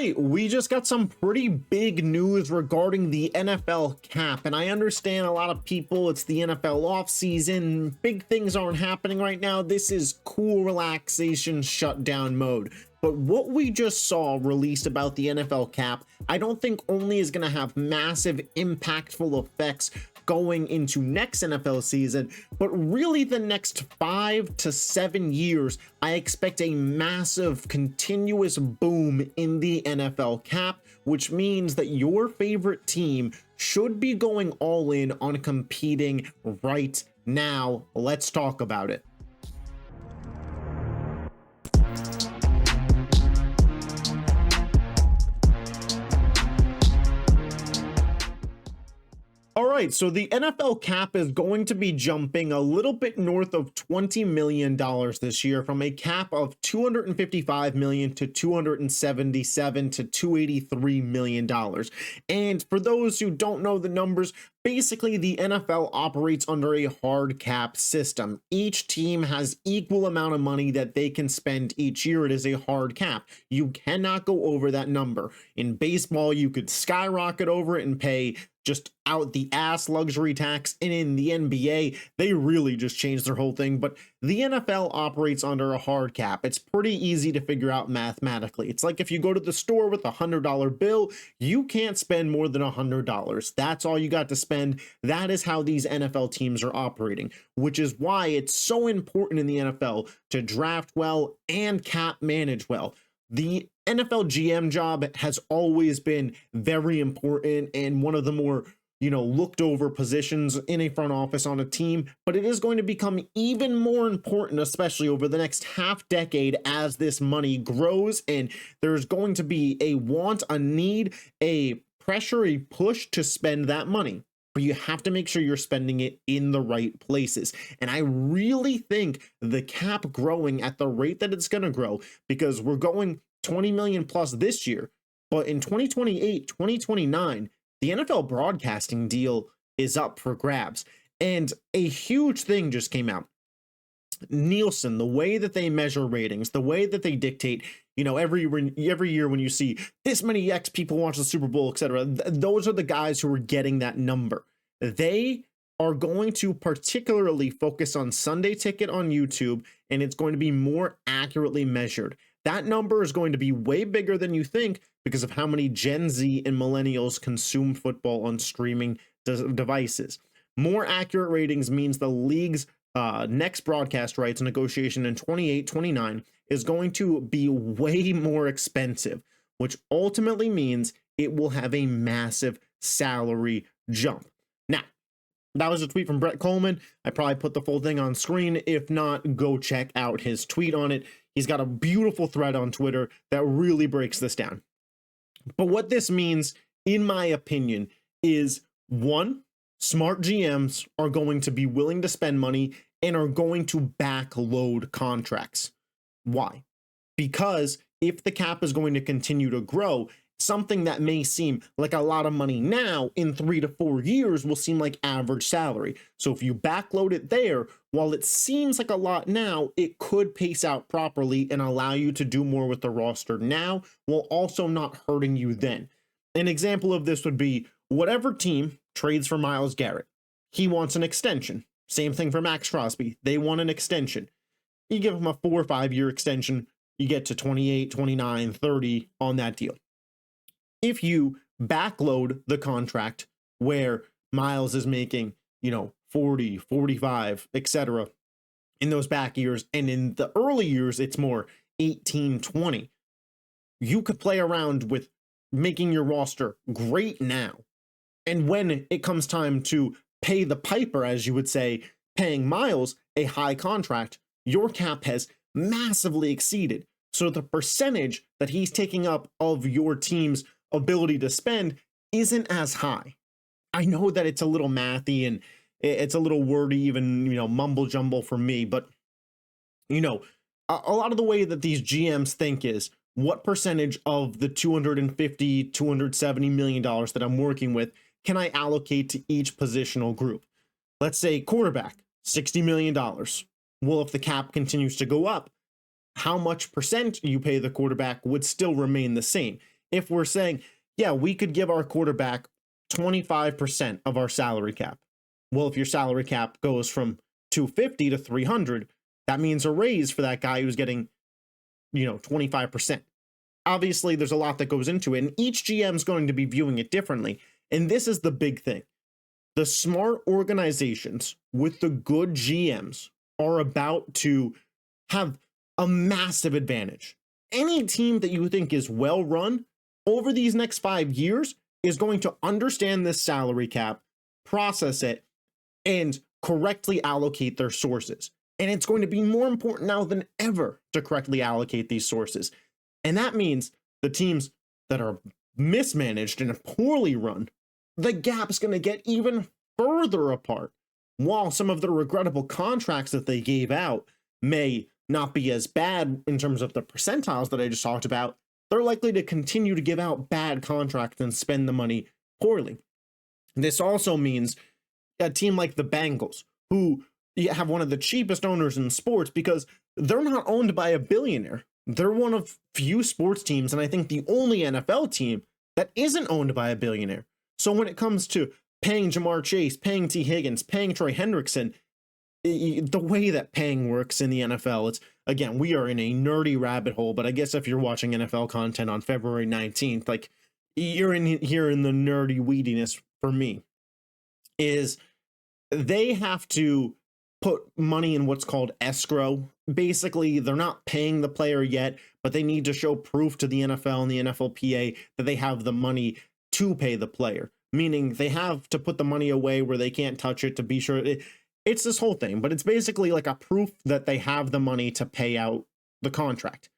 right, we just got some pretty big news regarding the NFL cap, and I understand a lot of people, it's the NFL offseason, big things aren't happening right now. This is cool relaxation shutdown mode. But what we just saw released about the NFL cap, I don't think only is going to have massive impactful effects going into next NFL season, but really the next 5 to 7 years, I expect a massive continuous boom in the NFL cap, which means that your favorite team should be going all in on competing right now. Let's talk about it. All right, so the NFL cap is going to be jumping a little bit north of $20 million this year, from a cap of $255 million to $277 to $283 million. And for those who don't know the numbers, basically the NFL operates under a hard cap system. Each team has equal amount of money that they can spend each year. It is a hard cap. You cannot go over that number. In baseball, you could skyrocket over it and pay just out the ass luxury tax, and in the NBA they really just changed their whole thing. But the NFL operates under a hard cap. It's pretty easy to figure out mathematically. It's like if you go to the store with $100 bill, you can't spend more than $100. That's all you got to spend. That is how these NFL teams are operating, which is why it's so important in the NFL to draft well and cap manage well. The NFL GM job has always been very important and one of the more, looked over positions in a front office on a team, but it is going to become even more important, especially over the next half decade as this money grows, and there's going to be a want, a need, a pressure, a push to spend that money. But you have to make sure you're spending it in the right places. And I really think the cap growing at the rate that it's going to grow, because we're going 20 million plus this year, but in 2028, 2029, the NFL broadcasting deal is up for grabs. And a huge thing just came out. Nielsen, the way that they measure ratings, the way that they dictate, every year when you see this many X people watch the Super Bowl, etc., those are the guys who are getting that number. They are going to particularly focus on Sunday Ticket on YouTube, and it's going to be more accurately measured. That number is going to be way bigger than you think because of how many Gen Z and millennials consume football on streaming devices. More accurate ratings means the league's next broadcast rights negotiation in 28-29 is going to be way more expensive, which ultimately means it will have a massive salary jump. Now, that was a tweet from Brett Coleman. I probably put the full thing on screen. If not, go check out his tweet on it. He's got a beautiful thread on Twitter that really breaks this down. But what this means, in my opinion, is one, smart GMs are going to be willing to spend money and are going to backload contracts. Why? Because if the cap is going to continue to grow, something that may seem like a lot of money now, in 3 to 4 years will seem like average salary. So if you backload it there, while it seems like a lot now, it could pace out properly and allow you to do more with the roster now, while also not hurting you then. An example of this would be whatever team trades for Myles Garrett. He wants an extension. Same thing for Max Crosby. They want an extension. You give them a 4 or 5 year extension, you get to 28, 29, 30 on that deal. If you backload the contract where Myles is making, 40, 45, etc. in those back years, and in the early years, it's more 18, 20. You could play around with making your roster great now. And when it comes time to pay the piper, as you would say, paying Myles a high contract, your cap has massively exceeded. So the percentage that he's taking up of your team's ability to spend isn't as high. I know that it's a little mathy and it's a little wordy, even, mumble jumble for me, but a lot of the way that these GMs think is what percentage of the $270 million that I'm working with can I allocate to each positional group? Let's say quarterback, $60 million. Well, if the cap continues to go up, how much percent you pay the quarterback would still remain the same. if we're saying, yeah, we could give our quarterback 25% of our salary cap. Well, if your salary cap goes from 250 to 300, that means a raise for that guy who's getting, 25%. Obviously, there's a lot that goes into it, and each GM is going to be viewing it differently. And this is the big thing. The smart organizations with the good GMs are about to have a massive advantage. Any team that you think is well run over these next 5 years is going to understand this salary cap, process it, and correctly allocate their sources. And it's going to be more important now than ever to correctly allocate these sources. And that means the teams that are mismanaged and poorly run, the gap's going to get even further apart. While some of the regrettable contracts that they gave out may not be as bad in terms of the percentiles that I just talked about, they're likely to continue to give out bad contracts and spend the money poorly. This also means a team like the Bengals, who have one of the cheapest owners in sports because they're not owned by a billionaire. They're one of few sports teams, and I think the only NFL team that isn't owned by a billionaire. So when it comes to paying Ja'Marr Chase, paying T. Higgins, paying Troy Hendrickson, the way that paying works in the NFL, it's, again, we are in a nerdy rabbit hole, but I guess if you're watching NFL content on February 19th, like, you're in here in the nerdy weediness for me, is they have to put money in what's called escrow. Basically, they're not paying the player yet, but they need to show proof to the NFL and the NFLPA that they have the money to pay the player, meaning they have to put the money away where they can't touch it to be sure. It's this whole thing, but it's basically like a proof that they have the money to pay out the contract.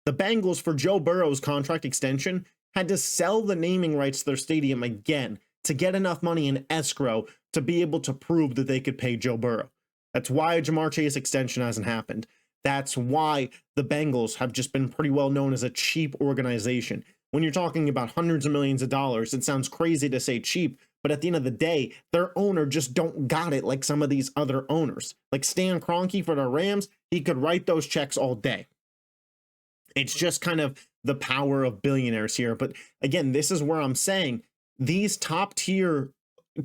The Bengals, for Joe Burrow's contract extension, had to sell the naming rights to their stadium again to get enough money in escrow to be able to prove that they could pay Joe Burrow. That's why a Ja'Marr Chase extension hasn't happened. That's why the Bengals have just been pretty well known as a cheap organization. When you're talking about hundreds of millions of dollars, it sounds crazy to say cheap, but at the end of the day, their owner just don't got it like some of these other owners. Like Stan Kroenke for the Rams, he could write those checks all day. It's just kind of the power of billionaires here. But again, this is where I'm saying these top tier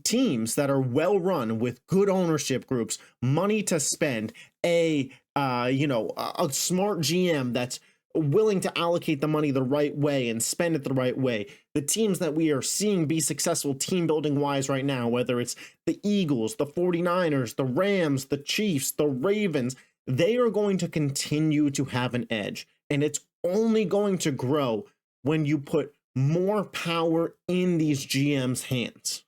teams that are well run with good ownership groups, money to spend, a smart GM that's willing to allocate the money the right way and spend it the right way. The teams that we are seeing be successful team building wise right now, whether it's the Eagles, the 49ers, the Rams, the Chiefs, the Ravens, they are going to continue to have an edge. And it's only going to grow when you put more power in these GMs' hands.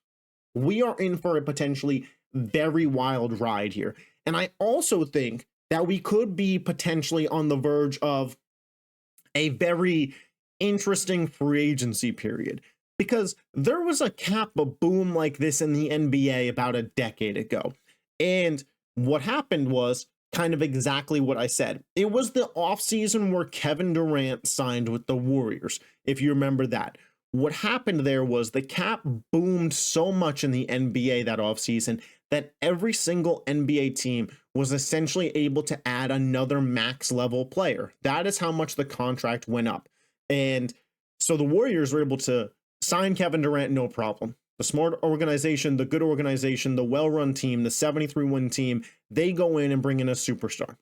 We are in for a potentially very wild ride here. And I also think that we could be potentially on the verge of a very interesting free agency period, because there was a cap boom like this in the NBA about a decade ago. And what happened was kind of exactly what I said. It was the offseason where Kevin Durant signed with the Warriors, if you remember that. What happened there was the cap boomed so much in the NBA that offseason that every single NBA team was essentially able to add another max level player. That is how much the contract went up. And so the Warriors were able to sign Kevin Durant, no problem. The smart organization, the good organization, the well-run team, the 73-win team, they go in and bring in a superstar.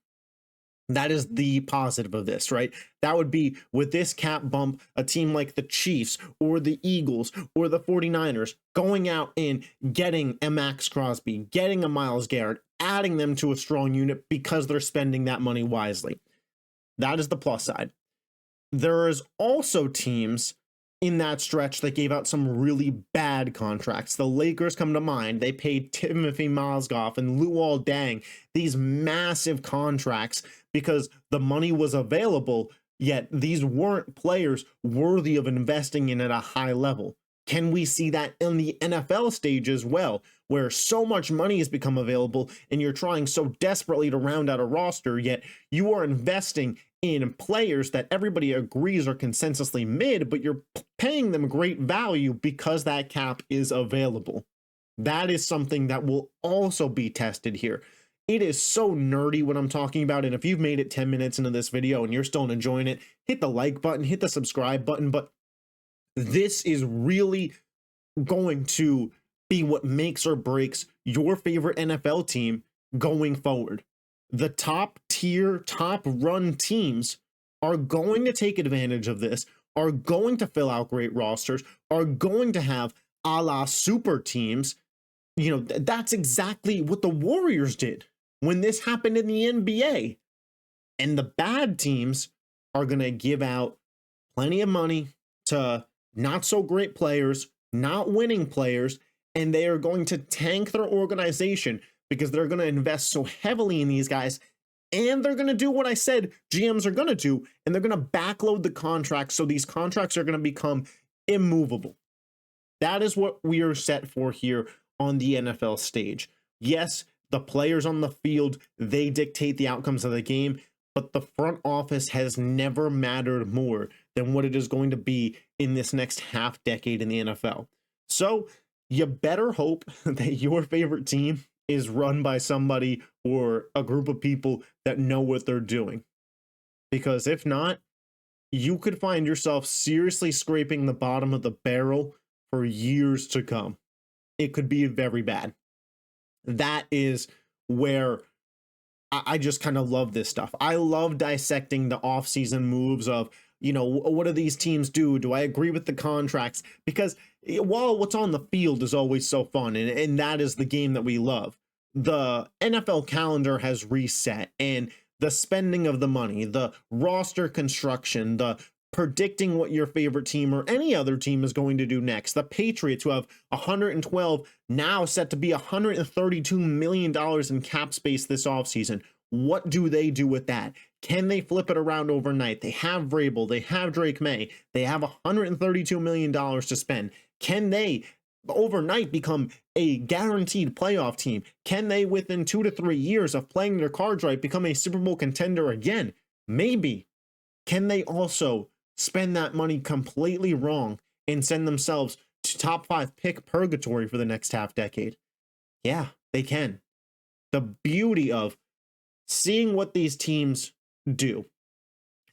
That is the positive of this, right? That would be, with this cap bump, a team like the Chiefs or the Eagles or the 49ers going out and getting a Max Crosby, getting a Myles Garrett, adding them to a strong unit because they're spending that money wisely. That is the plus side. There is also teams in that stretch that gave out some really bad contracts. The Lakers come to mind. They paid Timothy Mozgov and Luol Deng these massive contracts because the money was available, yet these weren't players worthy of investing in at a high level. Can we see that in the NFL stage as well, where so much money has become available and you're trying so desperately to round out a roster, yet you are investing in players that everybody agrees are consensusly mid, but you're paying them great value because that cap is available. That is something that will also be tested here. It is so nerdy what I'm talking about, and if you've made it 10 minutes into this video and you're still enjoying it, hit the like button, hit the subscribe button, but This is really going to be what makes or breaks your favorite NFL team going forward. The top tier, top run teams are going to take advantage of this, are going to fill out great rosters, are going to have a la super teams. You know, that's exactly what the Warriors did when this happened in the NBA. And the bad teams are going to give out plenty of money to not so great players, not winning players, and they are going to tank their organization because they're going to invest so heavily in these guys. And they're going to do what I said GMs are going to do, and they're going to backload the contracts. So these contracts are going to become immovable. That is what we are set for here on the NFL stage. Yes, the players on the field, they dictate the outcomes of the game, but the front office has never mattered more than what it is going to be in this next half decade in the NFL. So you better hope that your favorite team is run by somebody or a group of people that know what they're doing. Because if not, you could find yourself seriously scraping the bottom of the barrel for years to come. It could be very bad. That is where I just kind of love this stuff. I love dissecting the offseason moves of, you know, what do these teams do? Do I agree with the contracts? Because while what's on the field is always so fun, and that is the game that we love, the NFL calendar has reset, and the spending of the money, the roster construction, the predicting what your favorite team or any other team is going to do next. The Patriots, who have 112, now set to be $132 million in cap space this offseason. What do they do with that? Can they flip it around overnight? They have Vrabel, they have Drake May, they have $132 million to spend. Can they overnight become a guaranteed playoff team? Can they, within 2 to 3 years of playing their cards right, become a Super Bowl contender again? Maybe. Can they also spend that money completely wrong and send themselves to top 5 pick purgatory for the next half decade? Yeah, they can. The beauty of seeing what these teams do,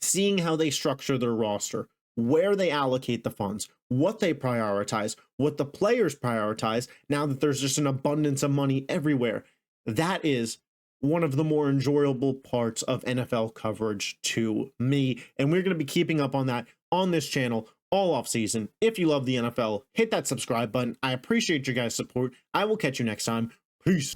seeing how they structure their roster, where they allocate the funds, what they prioritize, what the players prioritize, now that there's just an abundance of money everywhere, that is one of the more enjoyable parts of NFL coverage to me. And we're going to be keeping up on that on this channel all off season. If you love the NFL, hit that subscribe button. I appreciate your guys' support. I will catch you next time. Peace.